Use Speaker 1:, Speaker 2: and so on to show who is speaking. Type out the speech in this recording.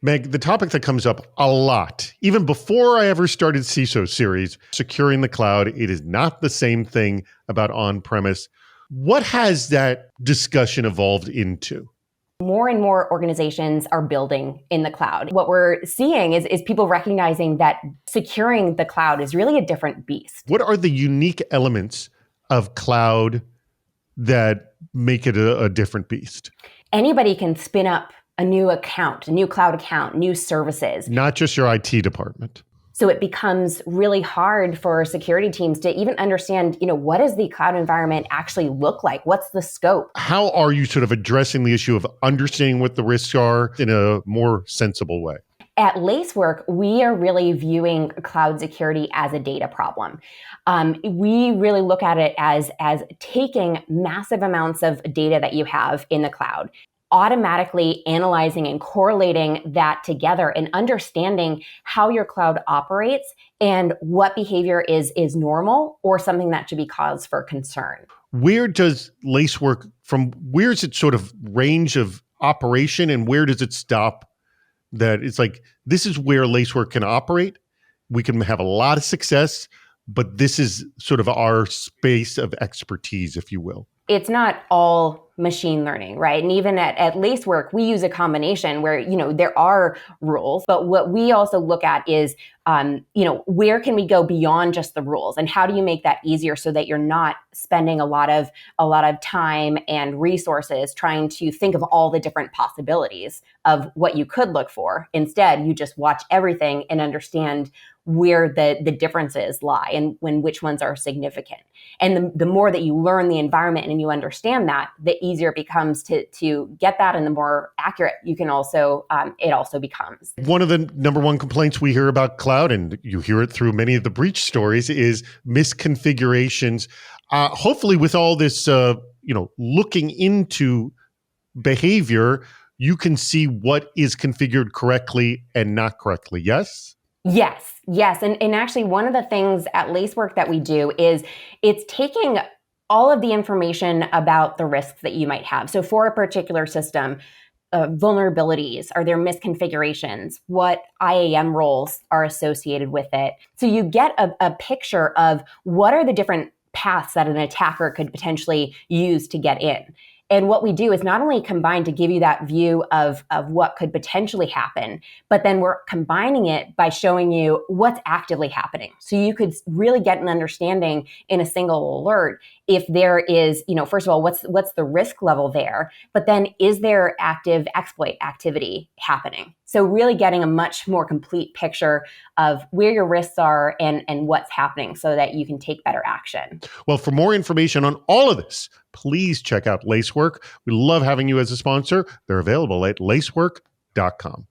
Speaker 1: Meg, the topic that comes up a lot, even before I ever started CISO series, securing the cloud, it is not the same thing about on-premise. What has that discussion evolved into?
Speaker 2: More and more organizations are building in the cloud. What we're seeing is people recognizing that securing the cloud is really a different beast.
Speaker 1: What are the unique elements of cloud that make it a different beast?
Speaker 2: Anybody can spin up a new account, a new cloud account, new services.
Speaker 1: Not just your IT department.
Speaker 2: So it becomes really hard for security teams to even understand, what does the cloud environment actually look like? What's the scope?
Speaker 1: How are you sort of addressing the issue of understanding what the risks are in a more sensible way?
Speaker 2: At Lacework, we are really viewing cloud security as a data problem. We really look at it as taking massive amounts of data that you have in the cloud, automatically analyzing and correlating that together and understanding how your cloud operates and what behavior is normal or something that should be cause for concern.
Speaker 1: Where does Lacework, where's its sort of range of operation and where does it stop? That it's like, this is where Lacework can operate. We can have a lot of success, but this is sort of our space of expertise, if you will.
Speaker 2: It's not all machine learning, right? And even at Lacework, we use a combination where, there are rules, but what we also look at is, where can we go beyond just the rules and how do you make that easier so that you're not spending a lot of time and resources trying to think of all the different possibilities of what you could look for. Instead, you just watch everything and understand where the differences lie and which ones are significant. And the more that you learn the environment and you understand that, the easier it becomes to get that and the more accurate you can also, it also becomes.
Speaker 1: One of the number one complaints we hear about cloud, and you hear it through many of the breach stories, is misconfigurations. Hopefully with all this, looking into behavior, you can see what is configured correctly and not correctly. Yes?
Speaker 2: Yes. And actually one of the things at Lacework that we do is it's taking all of the information about the risks that you might have. So for a particular system, vulnerabilities, are there misconfigurations? What IAM roles are associated with it? So you get a picture of what are the different paths that an attacker could potentially use to get in. And what we do is not only combine to give you that view of what could potentially happen, but then we're combining it by showing you what's actively happening. So you could really get an understanding in a single alert if there is, first of all, what's the risk level there, but then is there active exploit activity happening? So really getting a much more complete picture of where your risks are and what's happening so that you can take better action.
Speaker 1: Well, for more information on all of this, please check out Lacework. We love having you as a sponsor. They're available at lacework.com.